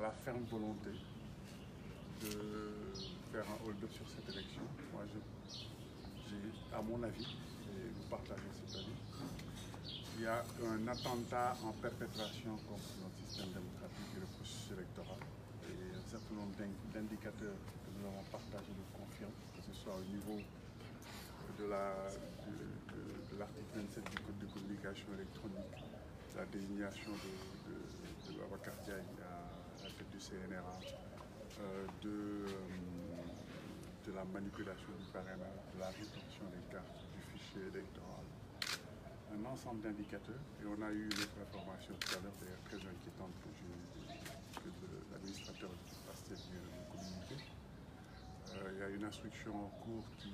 la ferme volonté de faire un hold-up sur cette élection. Moi, à mon avis, et nous partageons cet avis, il y a un attentat en perpétration contre notre système démocratique et le processus électoral. Et un certain nombre d'indicateurs que nous avons partagés le confirment, que ce soit au niveau de l'article 27 du Code de communication électronique, la désignation de l'avocat Diagne à la tête du CNRA, de la manipulation du parrainage, de la rétention des cartes du fichier électoral, un ensemble d'indicateurs. Et on a eu une autre information tout à l'heure, d'ailleurs très inquiétante, que l'administrateur du PASTEF vient de nous communiquer. Il y a une instruction en cours qui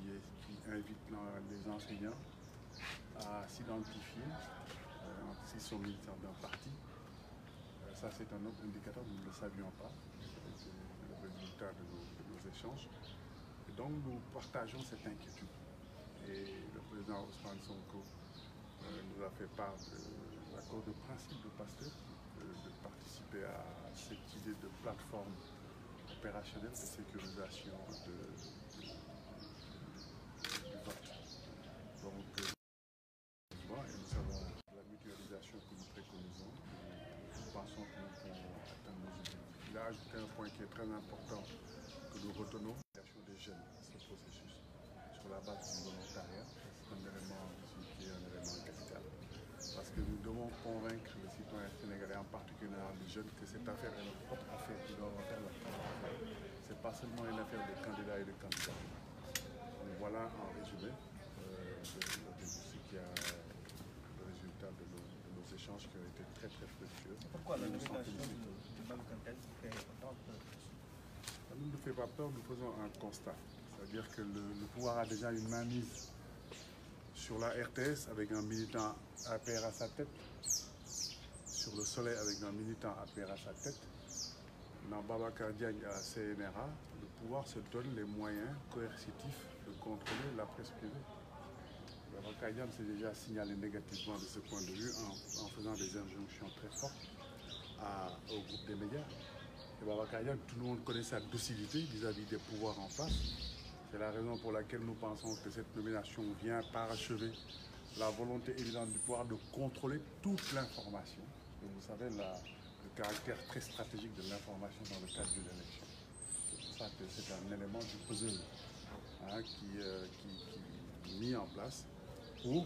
invite les enseignants à s'identifier s'ils sont militants d'un parti. Ça, c'est un autre indicateur, nous ne le savions pas. C'est le résultat de nos échanges. Et donc, nous partageons cette inquiétude. Et le président Ousmane Sonko nous a fait part de l'accord de principe de PASTEF de participer à cette idée de plateforme opérationnelle de sécurisation du vote. Donc, et nous savons la mutualisation que nous préconisons. Nous pensons que nous pouvons atteindre nos objectifs. Il a ajouté un point qui est très important que nous retenons, l'implication des jeunes dans ce processus sur la base du volontariat. C'est un élément qui est un élément capital. Parce que nous devons convaincre les citoyens sénégalais, en particulier les jeunes, que cette affaire est notre propre affaire, qu'ils doivent faire leur propre affaire. Ce n'est pas seulement une affaire de candidats et de candidats. Donc voilà en résumé ce qui a le résultat de nos échanges qui ont été très très fructueux. Pourquoi la nomination de Mme Kantel fait autant peur? Ça ne nous fait pas peur, nous faisons un constat. C'est-à-dire que le pouvoir a déjà une mainmise sur la RTS avec un militant APR à sa tête, sur le Soleil avec un militant APR à sa tête, dans Babacar Diagne à la CNRA, le pouvoir se donne les moyens coercitifs de contrôler la presse privée. Babacar Diagne s'est déjà signalé négativement de ce point de vue en faisant des injonctions très fortes au groupe des médias. Et Babacar Diagne, tout le monde connaît sa docilité vis-à-vis des pouvoirs en face. C'est la raison pour laquelle nous pensons que cette nomination vient parachever la volonté évidente du pouvoir de contrôler toute l'information. Et vous savez le caractère très stratégique de l'information dans le cadre d'une élection. C'est pour ça que c'est un élément du puzzle qui est mis en place pour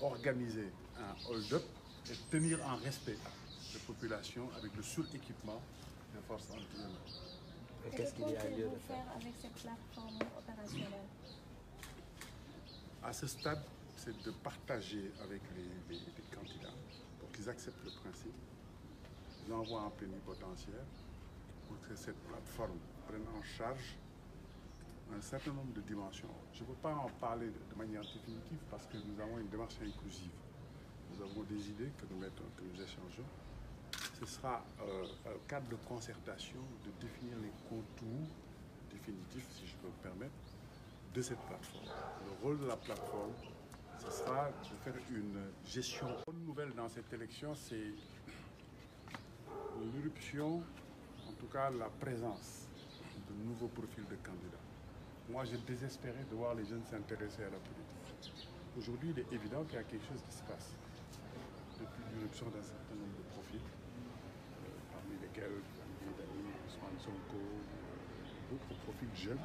organiser un hold-up et tenir en respect les populations avec le suréquipement des forces anti-émeutes. Qu'est-ce qu'il y a lieu de faire avec cette plateforme opérationnelle? À ce stade, c'est de partager avec les candidats pour qu'ils acceptent le principe, ils envoient en plénipotentiaire pour que cette plateforme prenne en charge un certain nombre de dimensions. Je ne peux pas en parler de manière définitive parce que nous avons une démarche inclusive. Nous avons des idées que nous échangeons. Ce sera un cadre de concertation de définir les contours définitifs, si je peux me permettre, de cette plateforme. Le rôle de la plateforme, ce sera de faire une gestion. La bonne nouvelle dans cette élection, c'est l'irruption, en tout cas la présence de nouveaux profils de candidats. Moi, j'ai désespéré de voir les jeunes s'intéresser à la politique. Aujourd'hui, il est évident qu'il y a quelque chose qui se passe depuis l'irruption d'un certain nombre de profils, parmi lesquels Ousmane Sonko, d'autres profils jeunes,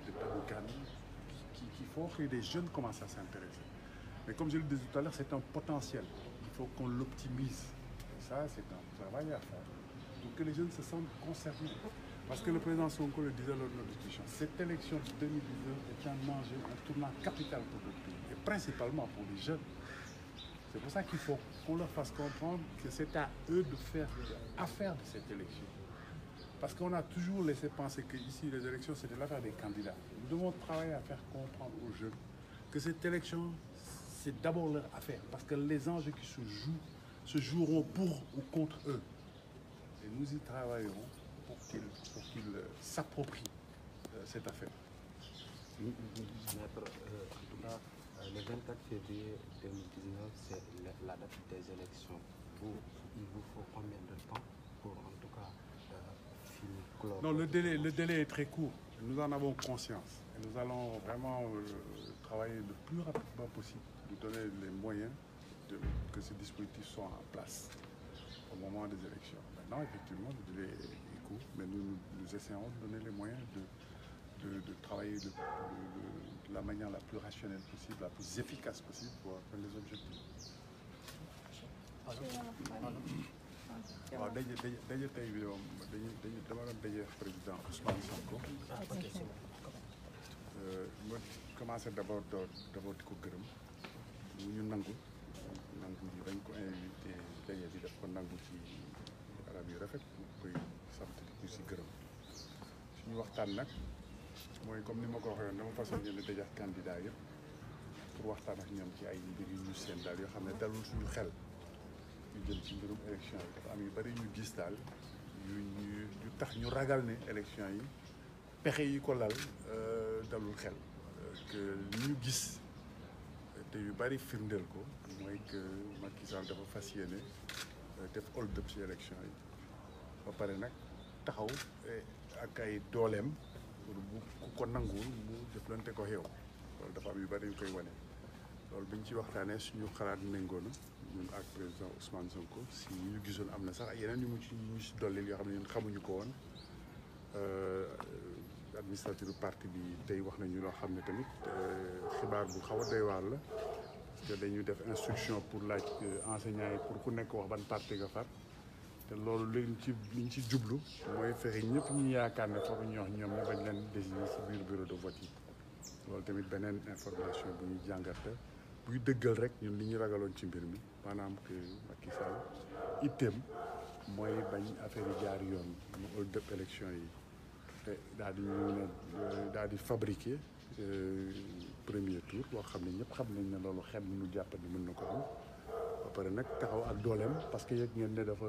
de Taboukani, qui font que les jeunes commencent à s'intéresser. Mais comme je le disais tout à l'heure, c'est un potentiel. Il faut qu'on l'optimise. Et ça, c'est un travail à faire. Pour que les jeunes se sentent concernés. Parce que le président Sonko le disait lors de notre discussion, cette élection de 2019 est en danger, un tournant capital pour le pays. Et principalement pour les jeunes. C'est pour ça qu'il faut qu'on leur fasse comprendre que c'est à eux de faire affaire de cette élection. Parce qu'on a toujours laissé penser que ici, les élections, c'était l'affaire des candidats. Nous devons travailler à faire comprendre aux jeunes que cette élection, c'est d'abord leur affaire. Parce que les enjeux qui se joueront pour ou contre eux. Et nous y travaillerons pour qu'ils s'approprient cette affaire. Maître, en tout cas, le 24 février 2019, c'est la date des élections. Il vous faut combien de temps Non, le délai est très court. Nous en avons conscience. Et nous allons vraiment travailler le plus rapidement possible, nous donner les moyens que ces dispositifs soient en place au moment des élections. Maintenant, effectivement, le délai est court, mais nous essayons de donner les moyens de travailler de la manière la plus rationnelle possible, la plus efficace possible pour atteindre les objectifs. waaw daje tey bi moom dama doon daje président Ousmane Sonko. ma commencé d'abord di ko gërëm ñu nangu ñu dañ ko invité daje bi daf ko nangu ci arab yu rafet ñu koy sant di ko si gërëm suñu waxtaan nag mooy comme ni ma ko waxee woon dama façon ñëw daje ak candidat yëpp pour waxtaan ak ñoom ci ay mbir yu ñu seen daal yoo xam ne dalul suñu xel yu jëm ci mbirum élection yi dafa am yu bëri ñu gis daal yu tax ñu ragal ne élection yi pexe yi ko lal dalul xel que li ñu gis te yu bëri firndeel ko mooy que Macky Sall dafa fas yéene def hold up ci élection yi ba pare nag taxaw ak ay dooleem pour bu ku ko nanguwul mu jëflante ko xew loolu dafa am yu bëri yu koy wane loolu bi ñu ci waxtaanee suñu xalaat méngoo na ñun ak président Ousmane Sonko si ñu gisoon am na sax yeneen yu mu ci dollil yoo xam ne ñun xamuñu ko woon administrateur parti bi tey wax nañu loo xam ne tamit xibaar bu xaw a doy waar la parce que dañuy def instruction pour laaj enseignants yi pour ku nekk wax ban parti nga far te loolu liñ ci jublu mooy fexe ñëpp ñu yaakaar ne foofu ñu wax ñoom ñu bañ leen désigner si biir bureau de vote yi loolu tamit beneen information bu ñuy jàngate buy dëggal rek ñun li ñu ragaloon ci mbir mi maanaam que Macky Sall itteem mooy bañ affaire yi jaar yoon mu hold up élection yi te daal di ñu ne daal di fabriquer premier tour boo xam ne ñëpp xam nañ ne loolu xel nu jàpp ni mën na ko am ba pare nag taxaw ak dooleem parce que yëg ngeen ne dafa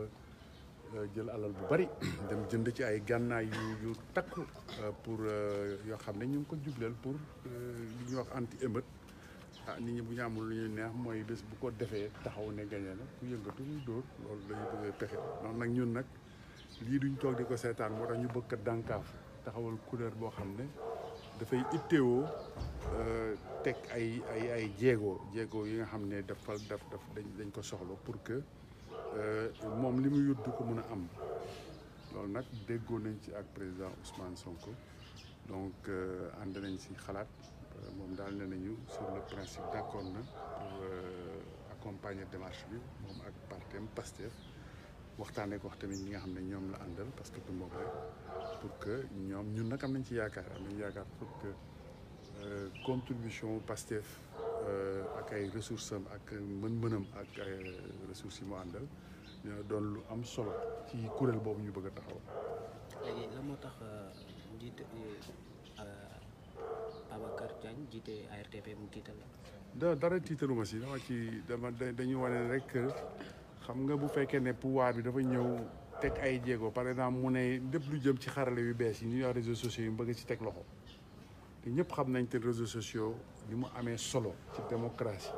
jël alal bu bari dem jënd ci ay gànnaay yu takku pour yoo xam ne ñu ngi ko jubleel pour li ñuy wax anti émeute nit ñi bu ñu amul lu ñuy neex mooy bés bu ko defee taxaw ne gañe na ku yëngatu muy dóor loolu lañu bëggee pexe noonu nag ñun nag lii duñ toog di ko seetaan moo tax ñu bëgg a dànkaaf taxawal couleur boo xam ne dafay itteewoo teg ay jéego yi nga xam ne dañ ko soxla pour que moom li mu yut du ko mën a am loolu nag déggoo nañ ci ak président Ousmane Sonko donc ànd nañ si xalaat moom daal ne nañu sur le principe d'accord na pour accompagner démarche bi moom ak partem Pastef waxtaanee ko wax tamit ñi nga xam ne ñoom la àndal parce que du moom rek pour que ñoom ñun nag am nañ ci yaakaar pour que contribution Pastef ak ay ressources am ak mën-mënam ak ay ressources yi mu àndal ñoo doon lu am solo ci kuréel boobu ñu bëgg a taxaw. léegi lan moo tax njiit Babacar Diagne jiite ARTP mu tiital la. dara tiitaluma si dañu wane rek xam nga bu fekkee ne pouvoir bi dafa ñëw teg ay jéego par exemple mu ne lépp lu jëm ci xarale yu bees yi ñuy wax réseaux sociaux yi mu bëgg ci teg loxo te ñëpp xam nañ te réseaux sociaux li mu amee solo ci démocratie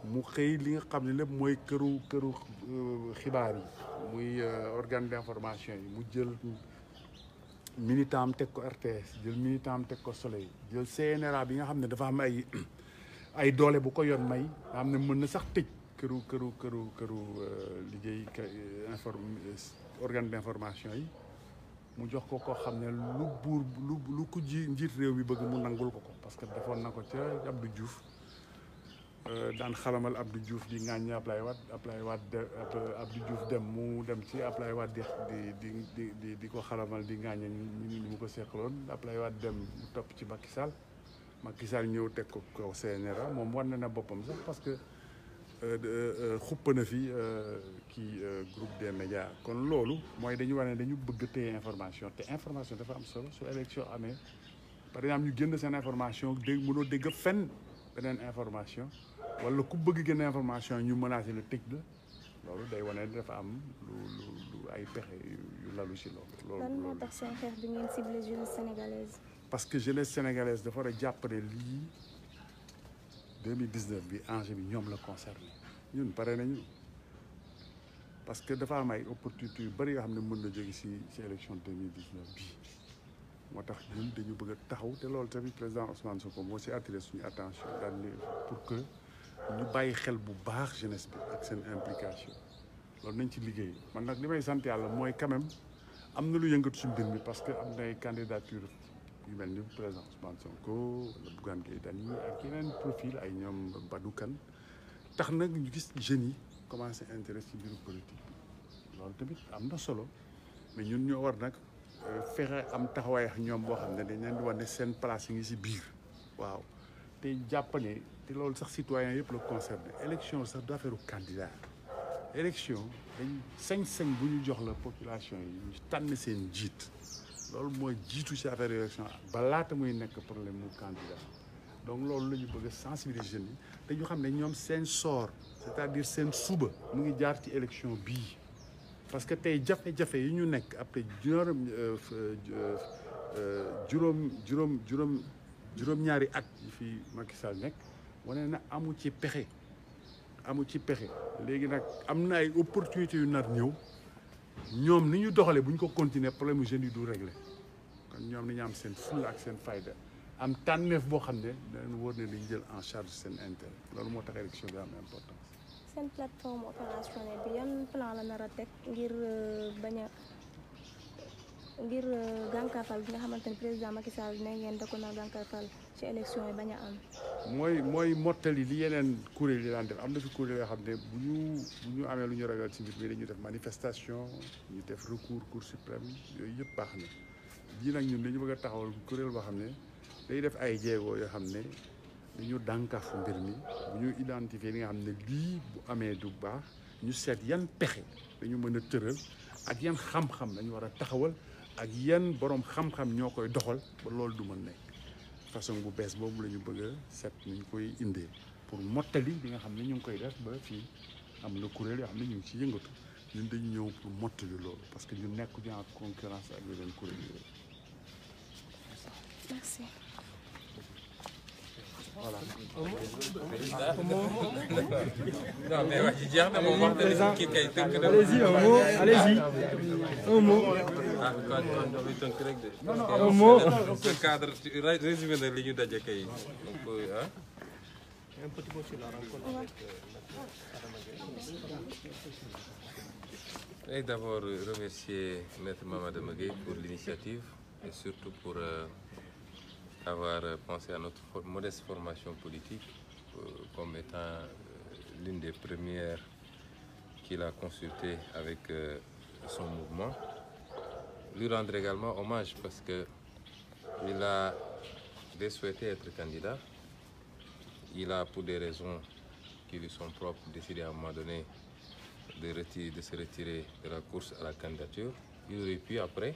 mu xëy li nga xam ne lépp mooy këru xibaar yi muy organe d'information yi mu jël militant am teg ko RTS jël militant am teg ko Soleil jël CNRA bi nga xam ne dafa am ay doole bu ko yoon may nga xam ne mën na sax tëj këru liggéey organe d'information yi mu jox ko koo xam ne lu ko njiit réew mi bëgg mu nangul ko parce que defoon na ko ca Abdou Diouf daan xalamal Abdou Diouf di ŋàññi Ablaye Wade Abdou Diouf dem mu dem ci Ablaye Wade di ko xalamal di ŋàññi ñu mu ko seqaloon Ablaye Wade dem mu topp ci Macky Sall ñëw teg ko kaw CNRA moom war na boppam sax parce que xupp na fi groupe des médias kon loolu mooy dañu wane dañu bëgg téye information te information dafa am solo su élection amee par exemple ñu génn seen information mënoo dégg fenn beneen information wala ku bëgg génn information ñu menacé la tëj la loolu day wane dafa am lu ay pexe yu lalu si loolu. lan moo tax seen xeex bi ngeen ciblé jeunesse sénégalaise. parce que jeunesse sénégalaise dafa war a jàpp ne lii 2019 bi enjeu bi ñoom la concerné ñun pare nañu parce que dafa am ay opportunités yu bëri yoo xam ne mën na jóge ci élection 2019 bii moo tax ñun dañu bëgg a taxaw te loolu tamit président Ousmane Sonko moo ci attiré suñu attention daal ni pour que ñu bàyyi xel bu baax jeunesse bi ak seen implication loolu nañ ci liggéey man nag li may sant yàlla mooy quand même am na lu yëngatu ci mbir mi parce que am na ay candidature yu mel ni président Ousmane Sonko wala Bougane Gueye Dany ak yeneen profil ay ñoom Badou Kane tax nag ñu gis jeunes yi commencé intérêt ci mbiru politique bi loolu tamit am na solo mais ñun ñoo war nag fexe am taxawaay ak ñoom boo xam ne dañ leen di wane seen place yi ngi ci biir waaw te jàpp ne te loolu sax citoyen yëpp la concerné élection sax du affaire candidat élection dañ sañ-sañ bu ñu jox la population yi ñu tànn seen jiit loolu mooy jiitu ci affaire élection ba laata muy nekk problème mu candidat donc loolu la ñu bëgg a sensibiliser jeunes yi te ñu xam ne ñoom seen sort c'est-à-dire seen suba mu ngi jaar ci élection bii parce que tey jafe-jafe yi ñu nekk après juróom-ñaari at yi fi Macky Sall nekk wane na amu ci pexe léegi nag am na ay opportunités yu nar ñëw ñoom ni ñu doxalee bu ñu ko continuer problème mu jeunes yi du réglé kon ñoom ni ñu am seen fulla ak seen fayda am tànneef boo xam ne dañu wóor ne dañu jël en charge seen intérêt loolu moo tax élection bi am importance. seen plateforme opérationnelle bi yan plan la nar a teg ngir gàncaxal bi nga xamante ne président Macky Sall ne ngeen da ko nar gàncaxal ci élection yi bañ a am. mooy mottali li yeneen kuréel yi daan def am na fi kuréel yoo xam ne bu ñu amee lu ñu ragal ci mbir mi dañuy def manifestation ñu def recours cour suprême yooyu yëpp baax na bii nag ñun dañu bëgg a taxawal kuréel boo xam ne day def ay jéego yoo xam ne dañu dànkaafu mbir mi bu ñu identifier li nga xam ne lii bu amee du baax ñu seet yan pexe dañu mën a tëral ak yan xam-xam dañu war a taxawal ak yan borom xam-xam ñoo koy doxal ba loolu du mën nekk façon bu bees boobu la ñu bëgg a seet ni ñu koy indee pour mottali li nga xam ne ñu ngi koy def ba fii am na kuréel yoo xam ne ñu ngi ci yëngatu ñun dañu ñëw pour mottali loolu parce que ñu nekk ñu en concurrence ak yeneen kuréel yooyu. Merci. Voilà. Non mais wax ji jeex na moom wax dëgg kii kay tënk na. Allez-y, un mot, allez-y. Un mot. Ah kon dafay tënk rek de. Un mot. Ce cadre résumé na li ñu daje kay. Donc ah. Un petit mot sur la rencontre. Et d'abord remercier Maître Mamadou Gueye pour l'initiative et surtout pour avoir pensé à notre modeste formation politique comme étant l'une des premières qu'il a consulté avec son mouvement. Lui rendre également hommage parce que il a souhaité être candidat. Il a, pour des raisons qui lui sont propres, décidé à un moment donné de se retirer de la course à la candidature. Il aurait pu après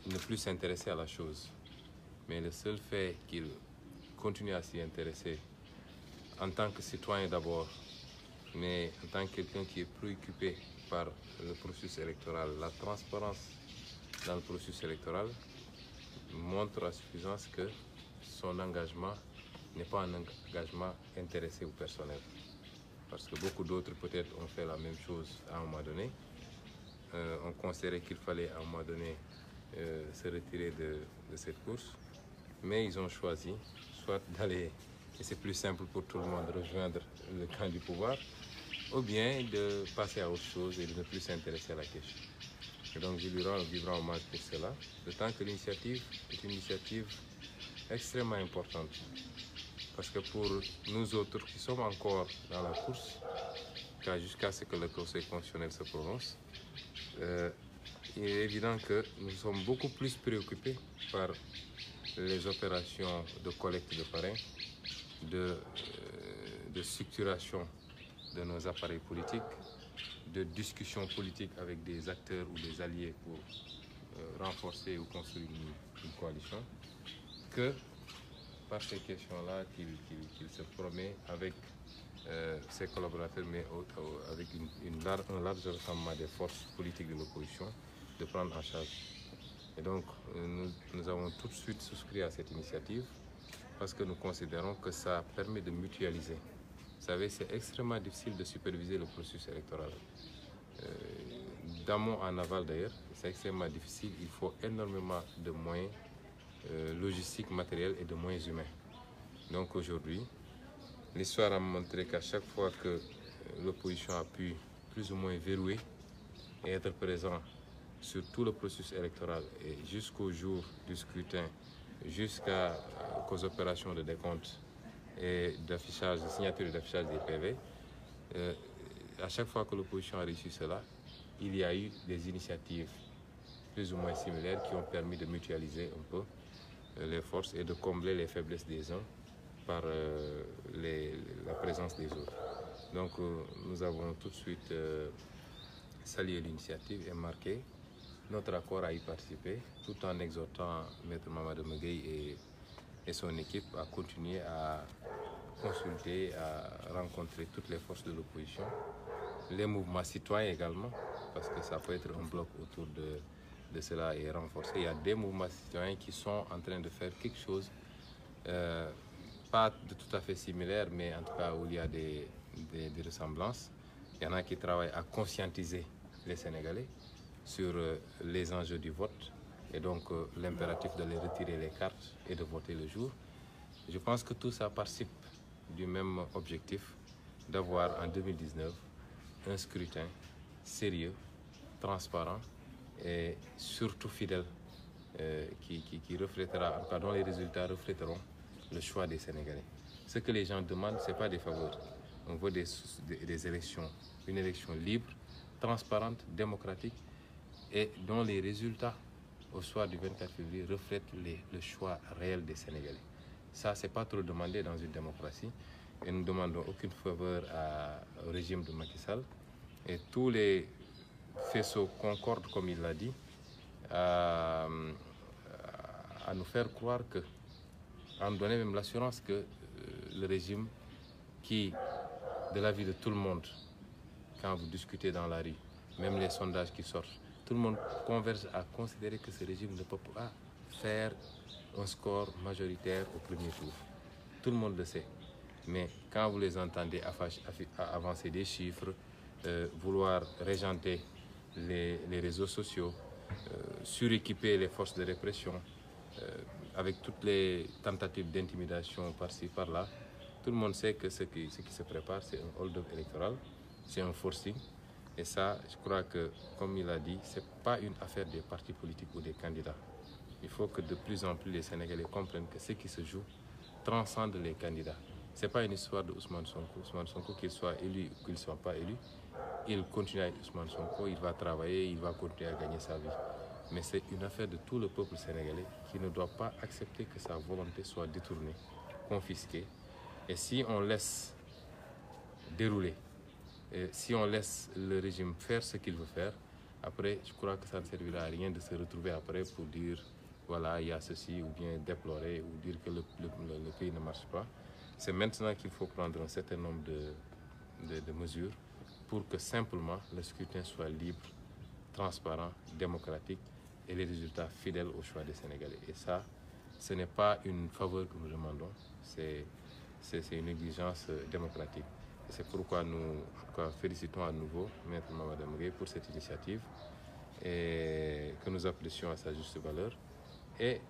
ne plus s'intéresser à la chose. Mais le seul fait qu'il continue à s'y intéresser en tant que citoyen d'abord, mais en tant que quelqu'un qui est préoccupé par le processus électoral, la transparence dans le processus électoral, montre à suffisance que son engagement n'est pas un engagement intéressé ou personnel. Parce que beaucoup d'autres peut-être ont fait la même chose à un moment donné. On considérait qu'il fallait à un moment donné se retirer de cette course. Mais ils ont choisi soit d'aller, et c'est plus simple pour tout le monde, de rejoindre le camp du pouvoir, ou bien de passer à autre chose et de ne plus s'intéresser à la question. Et donc je lui rends hommage pour cela, d'autant que l'initiative est une initiative extrêmement importante. Parce que pour nous autres qui sommes encore dans la course, jusqu'à ce que le Conseil constitutionnel se prononce, il est évident que nous sommes beaucoup plus préoccupés par les opérations de collecte de parrains, de structuration de nos appareils politiques, de discussions politiques avec des acteurs ou des alliés pour renforcer ou construire une coalition, que par ces questions-là qu'il se promet avec ses collaborateurs, mais avec un large rassemblement des forces politiques de l'opposition, de prendre en charge. Et donc, nous avons tout de suite souscrit à cette initiative parce que nous considérons que ça permet de mutualiser Vous savez, c'est extrêmement difficile de superviser le processus électoral. D'amont en aval d'ailleurs, c'est extrêmement difficile. Il faut énormément de moyens logistiques, matériels et de moyens humains. Donc aujourd'hui, l'histoire a montré qu'à chaque fois que l'opposition a pu plus ou moins verrouiller et être présent sur tout le processus électoral et jusqu'au jour du scrutin, jusqu'aux opérations de décompte et d'affichage, de signature et d'affichage des PV, à chaque fois que l'opposition a réussi cela, il y a eu des initiatives plus ou moins similaires qui ont permis de mutualiser un peu les forces et de combler les faiblesses des uns par la présence des autres. Donc nous avons tout de suite salué l'initiative et marqué notre accord à y participer, tout en exhortant Maître Mamadou Megueye et son équipe à continuer à consulter, à rencontrer toutes les forces de l'opposition, les mouvements citoyens également, parce que ça peut être un bloc autour de cela et renforcer. Il y a des mouvements citoyens qui sont en train de faire quelque chose, pas de tout à fait similaire, mais en tout cas où il y a des ressemblances. Il y en a qui travaillent à conscientiser les Sénégalais sur les enjeux du vote et donc l'impératif de les retirer les cartes et de voter le jour. Je pense que tout ça participe du même objectif d'avoir en 2019 un scrutin sérieux, transparent et surtout fidèle qui reflètera, en tout cas dont les résultats reflèteront le choix des Sénégalais. Ce que les gens demandent, ce n'est pas des faveurs. On veut des élections, une élection libre, transparente, démocratique et dont les résultats au soir du 24 février reflètent le choix réel des Sénégalais. Ça, ce n'est pas trop demandé dans une démocratie et nous ne demandons aucune faveur au régime de Macky Sall. Et tous les faisceaux concordent, comme il l'a dit, à nous faire croire que, à nous donner même l'assurance que le régime qui, de l'avis de tout le monde, quand vous discutez dans la rue, même les sondages qui sortent, tout le monde converge à considérer que ce régime ne peut pas faire un score majoritaire au premier tour. Tout le monde le sait. Mais quand vous les entendez avancer des chiffres, vouloir régenter les réseaux sociaux, suréquiper les forces de répression, avec toutes les tentatives d'intimidation par-ci, par-là, tout le monde sait que ce qui se prépare, c'est un hold-up électoral, c'est un forcing. Et ça, je crois que, comme il a dit, ce n'est pas une affaire des partis politiques ou des candidats. Il faut que de plus en plus les Sénégalais comprennent que ce qui se joue transcende les candidats. Ce n'est pas une histoire de Ousmane Sonko. Ousmane Sonko, qu'il soit élu ou qu'il ne soit pas élu, il continue à être Ousmane Sonko, il va travailler, il va continuer à gagner sa vie. Mais c'est une affaire de tout le peuple sénégalais qui ne doit pas accepter que sa volonté soit détournée, confisquée. Et si on laisse dérouler, et si on laisse le régime faire ce qu'il veut faire, après, je crois que ça ne servira à rien de se retrouver après pour dire voilà, il y a ceci, ou bien déplorer, ou dire que le pays ne marche pas. C'est maintenant qu'il faut prendre un certain nombre de mesures pour que simplement le scrutin soit libre, transparent, démocratique et les résultats fidèles au choix des Sénégalais. Et ça, ce n'est pas une faveur que nous demandons, c'est une exigence démocratique. C'est pourquoi nous félicitons à nouveau Maître Mamadou Megueye pour cette initiative et que nous apprécions à sa juste valeur. Et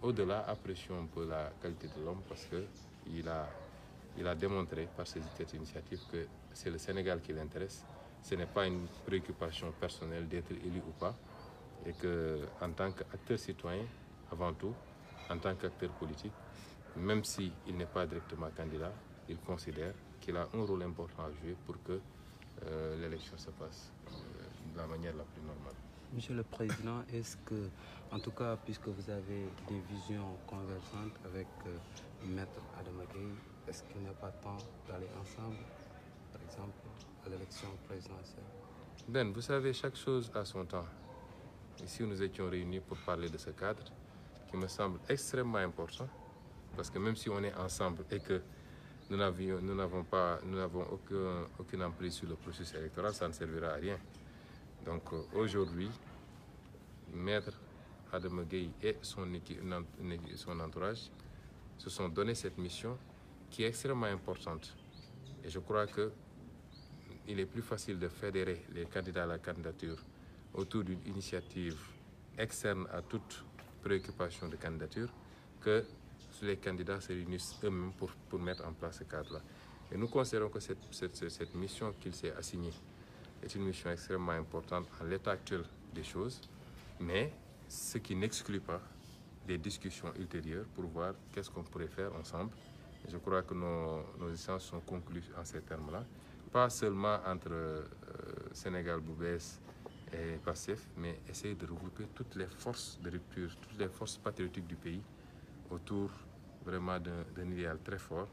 au-delà, apprécions un peu la qualité de l'homme parce qu'il a démontré par cette initiative que c'est le Sénégal qui l'intéresse. Ce n'est pas une préoccupation personnelle d'être élu ou pas. Et qu'en tant qu'acteur citoyen, avant tout, en tant qu'acteur politique, même s'il n'est pas directement candidat, il considère qu'il a un rôle important à jouer pour que l'élection se passe de la manière la plus normale. Monsieur le Président, est-ce que, en tout cas, puisque vous avez des visions convergentes avec Maître Adama Gueye, est-ce qu'il n'est pas temps d'aller ensemble, par exemple, à l'élection présidentielle? Ben, vous savez, chaque chose a son temps. Ici, nous étions réunis pour parler de ce cadre qui me semble extrêmement important, parce que même si on est ensemble et que nous n'avons aucune emprise sur le processus électoral, ça ne servira à rien. Donc aujourd'hui, Maître Adama Gueye et son entourage se sont donné cette mission qui est extrêmement importante Et je crois qu'il est plus facile de fédérer les candidats à la candidature autour d'une initiative externe à toute préoccupation de candidature que les candidats se réunissent eux-mêmes pour mettre en place ce cadre-là. Et nous considérons que cette mission qu'il s'est assignée est une mission extrêmement importante en l'état actuel des choses, mais ce qui n'exclut pas des discussions ultérieures pour voir qu'est-ce qu'on pourrait faire ensemble. Et je crois que nos échanges sont conclus en ces termes-là, pas seulement entre Sénégal bu bees et Pastef, mais essayer de regrouper toutes les forces de rupture, toutes les forces patriotiques du pays autour vraiment d'un idéal très fort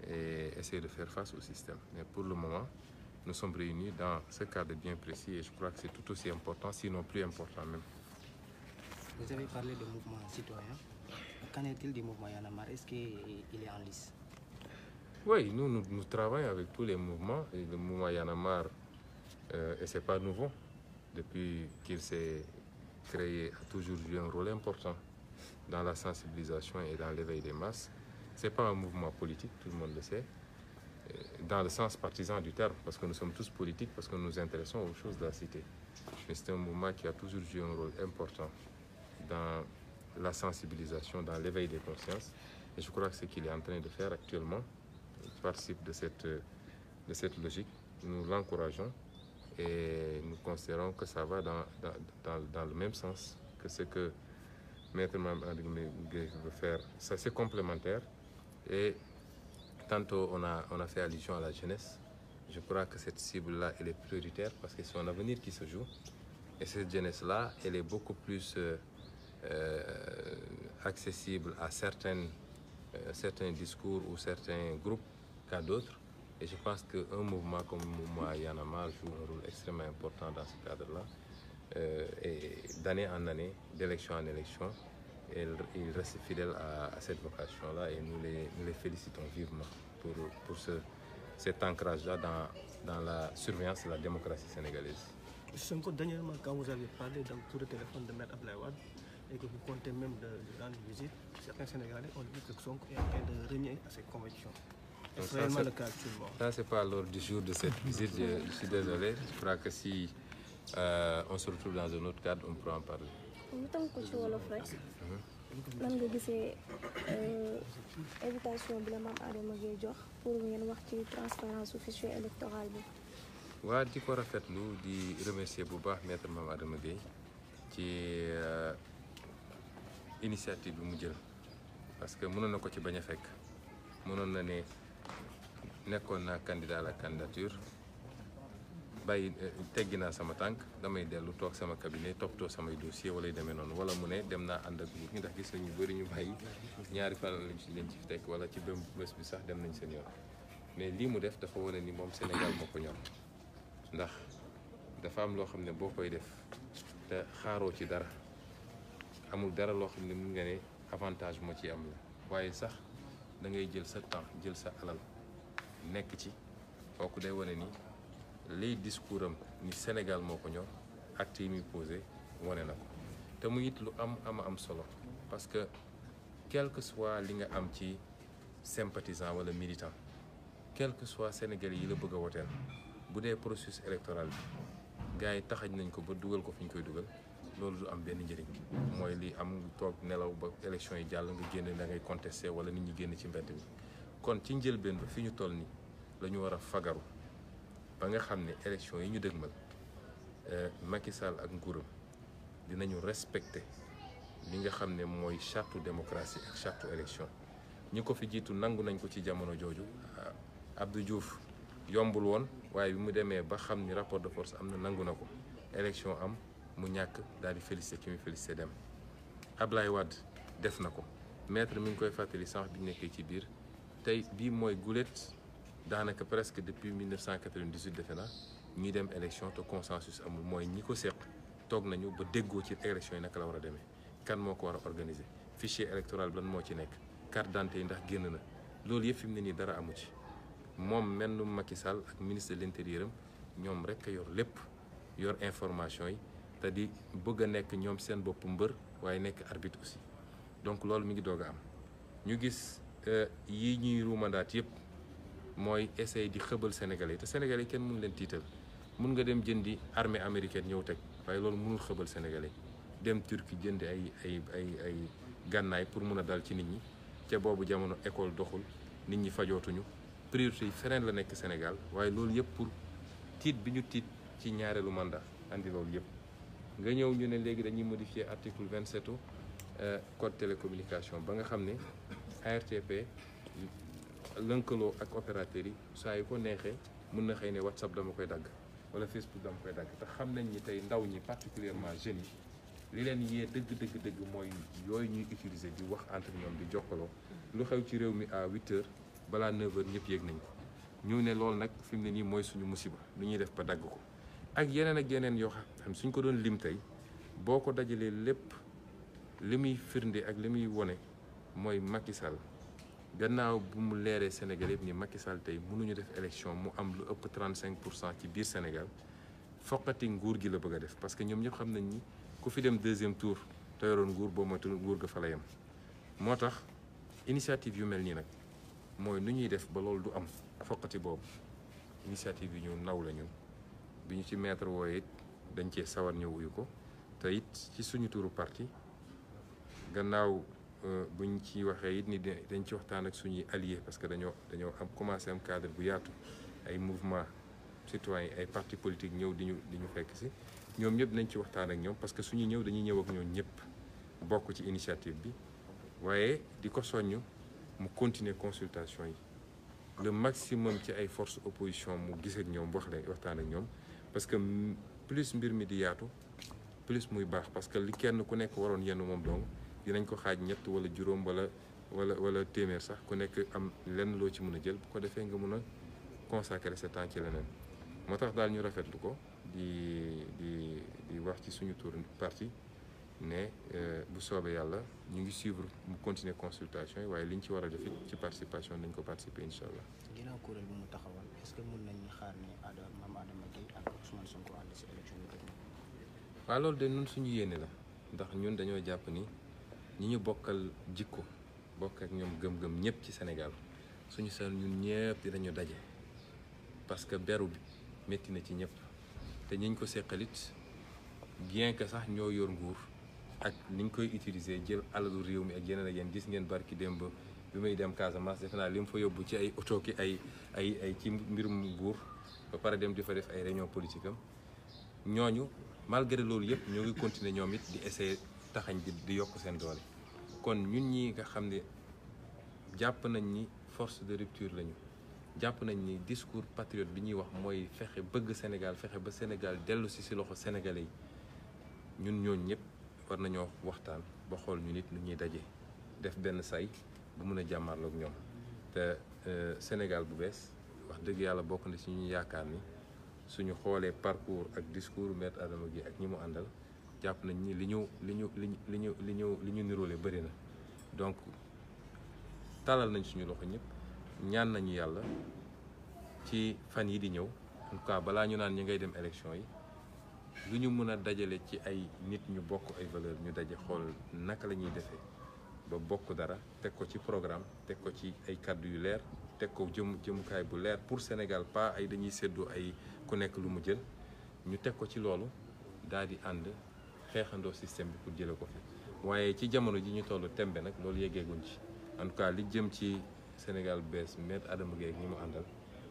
et essayer de faire face au système. Mais pour le moment, nous sommes réunis dans ce cadre bien précis et je crois que c'est tout aussi important, sinon plus important même. Vous avez parlé de mouvement citoyen. Qu'en est-il du mouvement Y en a marre? Est-ce qu'il est en lice? Oui, nous travaillons avec tous les mouvements. Et le mouvement Y en a marre, et ce n'est pas nouveau. Depuis qu'il s'est créé, a toujours joué un rôle important dans la sensibilisation et dans l'éveil des masses. Ce n'est pas un mouvement politique, tout le monde le sait, dans le sens partisan du terme, parce que nous sommes tous politiques, parce que nous nous intéressons aux choses de la cité. Mais c'est un mouvement qui a toujours joué un rôle important dans la sensibilisation, dans l'éveil des consciences. Et je crois que ce qu'il est en train de faire actuellement participe de cette logique. Nous l'encourageons et nous considérons que ça va dans le même sens que ce que Maître Mamadi veut faire. Ça, c'est complémentaire. Et tantôt, on a fait allusion à la jeunesse. Je crois que cette cible-là, elle est prioritaire parce que c'est son avenir qui se joue. Et cette jeunesse-là, elle est beaucoup plus accessible à certains discours ou certains groupes qu'à d'autres. Et je pense qu'un mouvement comme le mouvement Y en a marre joue un rôle extrêmement important dans ce cadre-là. Et d'année en année, d'élection en élection, il reste fidèle à cette vocation-là et nous les félicitons vivement pour cet ancrage-là dans la surveillance de la démocratie sénégalaise. Sonko, dernièrement, quand vous avez parlé d'un coup de téléphone de Maître Abdoulaye Wade et que vous comptez même de rendre visite, certains Sénégalais ont dit que Sonko est en train de renier à ses convictions. Est-ce réellement le cas actuellement? Ça, c'est pas l'ordre du jour de cette visite, je suis désolé. Je crois que si on se retrouve dans un autre cadre, on pourra en parler. nan nga gisee invitation bi la Mame Adama Gueye jox pour ngeen wax ci transparence su fichier électoral bi. waa di ko rafetlu di remercier bu baax maître Mame Adama Gueye ci initiative bi mu jël parce que mënoon na ko ci bañ a fekk mënoon na ne nekkoon naa candidat à la candidature bàyyi teggi naa sama tànk damay dellu toog sama cabinet toppatoo samay dossier wala yu demee noonu wala mu ne dem naa ànd ak nguur gi ndax gis nañu bëri ñu bàyyi ñaari fan lañ ci teg wala ci bés bi sax dem nañ seen yoon mais lii mu def dafa wane ni moom Sénégal moo ko ñor ndax dafa am loo xam ne boo koy def te xaaroo ci dara amul dara loo xam ne mun nga ne avantage moo ci am la waaye sax da ngay jël sa temps jël sa alal nekk ci kooku day wane ni liy discours am ni Sénégal moo ko ñor acte yi muy posé wane na ko te mu it lu am solo parce que quel que soit li nga am ci sympathisant wala militant quel que soit Sénégalais yi la bëgg a woteel bu dee processus électoral bi gars yi taxañ nañ ko ba dugal ko fi ñu koy dugal loolu du am benn njëriñ mooy li am toog nelaw ba élection yi jàll nga génn da ngay contesté wala nit ñi génn ci mbedd mi kon ci njëlbeen ba fi ñu toll nii la ñu war a fagaru ba nga xam ne élection yi ñu dëgmal Macky Sall ak nguuram dinañu respecté li nga xam ne mooy charte démocratie ak charte élection ñi ko fi jiitu nangu nañ ko ci jamono jooju Abdou Diouf yombul woon waaye bi mu demee ba xam ni rapport de force am na nangu na ko élection am mu ñàkk daal di félicité ki muy félicité dem Ablaye Wade def na ko maître mi ngi koy fàttali sànq bi ñu nekkee ci biir tey bii mooy gulet daanaka presque depuis 1998 defe naa ñuy dem élection te consensus amul mooy ñi ko seq toog nañu ba déggoo ci élection yi naka la war a demee kan moo ko war a organiser fichier électoral bi lan moo ci nekk carte d'identité yi ndax génn na loolu yëpp fi mu ne nii dara amu ci moom menn Macky Sall ak ministre de l'intérieur am ñoom rek a yor lépp yor information yi te di bëgg a nekk ñoom seen bopp mbër waaye nekk arbitre aussi donc loolu mi ngi doog a am ñu gis yi ñuy ruumandaat yëpp mooy essayer di xëbal Sénégalais te Sénégalais kenn mënu leen tiital mun nga dem jëndi armée américaine ñëw teg waaye loolu mënul xëbal Sénégalais dem Turquie jëndi ay gànnaay pour mun a dal ci nit ñi ca boobu jamono école doxul nit ñi fajootuñu priorité yi feneen la nekk Sénégal waaye loolu yëpp pour tiit bi ñu tiit ci ñaareelu mandat andi loolu yëpp nga ñëw ñu ne léegi dañuy modifier article 27 code télécommunication ba nga xam ne ARTP lënkaloo ak opérateurs yi saa yu ko neexee mën na xëy ne WhatsApp dama koy dagg wala Facebook dama koy dagg te xam nañ ni tey ndaw ñi particulièrement jeunes yi li leen yee dëgg mooy yooyu ñuy utiliser di wax entre ñoom di jokkaloo lu xew ci réew mi à 8h balaa 9h ñëpp yéeg nañ ko ñu ne loolu nag fi mu ne nii mooy suñu musiba lu ñuy def ba dagg ko ak yeneen yoo xam suñ ko doon lim tey boo ko dajalee lépp li muy firnde ak li muy wone mooy Macky Sall gannaaw bu mu leeree Sénégal yëpp ni Macky Sall tey mënuñu def élection mu am lu ëpp 35% ci biir Sénégal foqati nguur gi la bëgg a def parce que ñoom ñëpp xam nañ ni ku fi dem 2e tour te yoroon nguur boo moytu nguur ga fa la yem moo tax initiative yu mel nii nag mooy nu ñuy def ba loolu du am foqati boobu initiative yi ñu naw la ñun bi ñu ci maître wooye it dañ cee sawar ñëw wuyu ko te it ci suñu turu parti gannaaw buñ ci waxee it ni dañ ci waxtaan ak suñuy alliés parce que dañoo am commencé am cadre bu yaatu ay mouvement citoyen ay parti politique ñëw di ñu fekk si ñoom ñëpp nañ ci waxtaan ak ñoom parce que suñuy ñëw dañuy ñëw ak ñoom ñëpp bokk ci initiative bi waaye di ko soññ mu continuer consultation yi le maximum ci ay force opposition mu gis ak ñoom waxtaan ak ñoom parce que plus mbir mi di yaatu plus muy baax parce que li kenn ku nekk waroon yenn moom dong dinañ ko xaaj ñett wala juróom wala téeméer sax ku nekk am lenn loo ci mën a jël bu ko defee nga mën a consacrer sa temps ci leneen moo tax daal ñu rafetlu ko di wax ci suñu tour parti ne bu soobee yàlla ñu ngi suivre mu continuer consultation yi waaye liñ ci war a def ci participation nañ ko participer incha allah. ginnaaw kuréel bu mu taxawal est-ce que mën nañu xaar ne Mame Adama Gueye ak Ousmane Sonko ànd si élection yi. waaw loolu de ñun suñu yéene la ndax ñun dañoo jàpp ni ñi ñu bokkal jikko bokk ak ñoom gëm-gëm ñëpp ci Sénégal suñu seen ñun ñëpp dinañu daje parce que beru bi métti na ci ñëpp te ñiñ ko seqalit bien que sax ñoo yor nguur ak niñ koy utiliser jël alalu réew mi ak yeneen ak yéen gis ngeen barki démb bi may dem Casamance defe naa li mu fa yóbbu ci ay oto ki ay ci mbirum nguur ba pare dem di fa def ay réunion politique am ñooñu malgré loolu yëpp ñoo ngi continuer ñoom it di essayer taxañ di yokk seen doole kon ñun ñi nga xam ne jàpp nañ ni force de rupture lañu jàpp nañ ni discours patriote bi ñuy wax mooy fexe bëgg Sénégal fexe ba Sénégal dellu si loxo sénégalais yi ñun ñooñu ñëpp war nañoo waxtaan ba xool ñu nit nu ñuy daje def benn say bu mun a jàmmarloog ñoom te Sénégal bu bees wax dëgg yàlla bokk na ci ñu yaakaar ni suñu xoolee parcours ak discours Maître Adama Gueye ak ñi mu àndal jàpp nañ ni li ñu niroole bëri na donc talal nañ suñu loxo ñëpp ñaan nañu yàlla ci fan yi di ñëw en tout cas balaa ñu naan ñi ngay dem élection yi lu ñu mën a dajale ci ay nit ñu bokk ay valeur ñu daje xool naka la ñuy defee ba bokk dara teg ko ci programme teg ko ci ay kàddu yu leer teg ko jëmukaay bu leer pour Sénégal pas ay dañuy séddoo ay ku nekk lu mu jël ñu teg ko ci loolu daal di ànd xeexandoo système bi pour jële ko fi waaye ci jamono ji ñu toll tembe nag loolu yeggeeguñ ci en tout cas li jëm ci Sénégal bees Maître Adama Gueye ak ñi mu àndal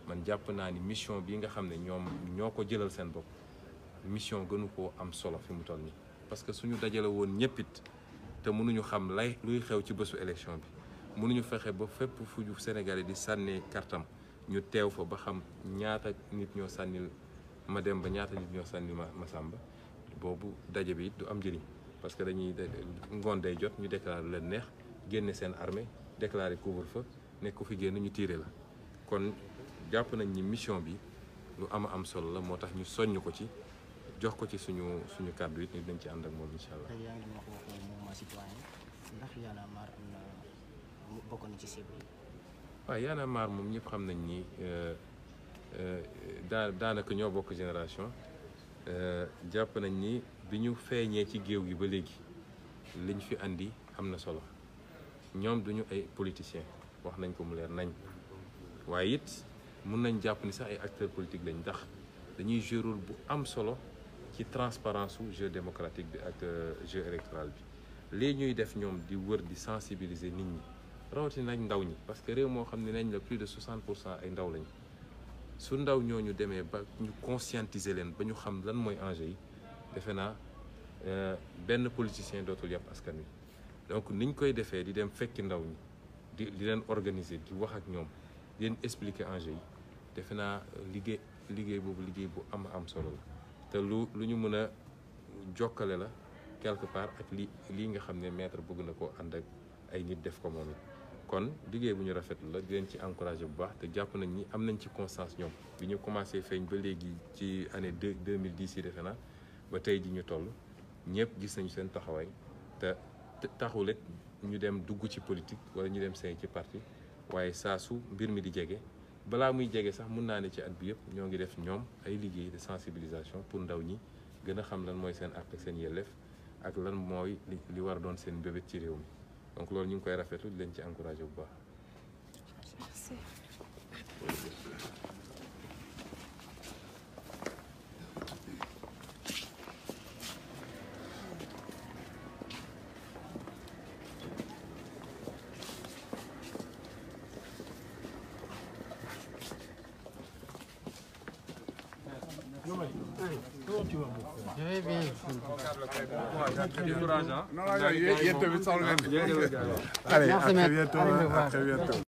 man jàpp naa ni mission bi nga xam ne ñoo ko jëlal seen bopp mission gënu koo am solo fi mu toll nii parce que suñu dajale woon ñëppit te mënuñu xam luy xew ci bésu élection bi mënuñu fexe ba fépp fu Sénégalais di sànnee kartam ñu teew fa ba xam ñaata nit ñoo sànnil ma dem ba ñaata nit ñoo sànnil ma sàmba boobu daje bi it du am njëriñ parce que dañuy ngoon day jot ñu déclaré leen neex génne seen armée déclaré couvre-feu nekk ku fi génn ñu tiire la kon jàpp nañ ni mission bi lu am solo la moo tax ñu soññ ko ci jox ko ci suñu kàddu it ni dañ ci ànd ak moom incha allah. yaa ngi doon wax mouvement citoyen ndax Y'en a marre am na bokk na ci cible yi. waaw Y'en a marre moom ñëpp xam nañ ni daanaka ñoo bokk génération jàpp nañ ni bi ñu feeñee ci géew gi ba léegi liñ fi andi am na solo ñoom duñu ay politiciens wax nañ ko mu leer nañ waaye it mun nañ jàpp ni sax ay acteurs politiques lañ ndax dañuy jouer rôle bu am solo ci transparence su jeu démocratique bi ak jeu électoral bi lii ñuy def ñoom di wër di sensibiliser nit ñi rawatina nag ndaw ñi parce que réew moo xam ne nañ la plus de 60% ay ndaw lañ su ndaw ñooñu demee ba ñu conscientiser leen ba ñu xam lan mooy enjeu yi defe naa benn politicien dootul yàpp askan wi donc niñ koy defee di dem fekki ndaw ñi di leen organiser di wax ak ñoom di leen expliquer enjeu yi defe naa liggéey boobu liggéey bu am solo la te lu ñu mën a jokkale la quelque part ak lii nga xam ne maître bëgg na ko ànd ak ay nit def ko moom it kon liggéey bu ñu rafetlu la di leen ci encouragé bu baax te jàpp nañ ni am nañ ci constance ñoom bi ñu commencé feeñ ba léegi ci année 2010 yi defe naa ba tey ji ñu toll ñëpp gis nañu seen taxawaay te taxulet ñu dem dugg ci politique wala ñu dem seen ci parti waaye saa su mbir mi di jege balaa muy jege sax mun naa ne ci at bi yëpp ñoo ngi def ñoom ay liggéey de sensibilisation pour ndaw ñi gën a xam lan mooy seen àq ak seen yelleef ak lan mooy li war a doon seen mbébét ci réew mi donc loolu ñu ngi koy rafetlu di leen ci encouragé bu baax. Merci. Je vais bien. Non, yéen tamit soxla ngeen. Allez, à très bientôt.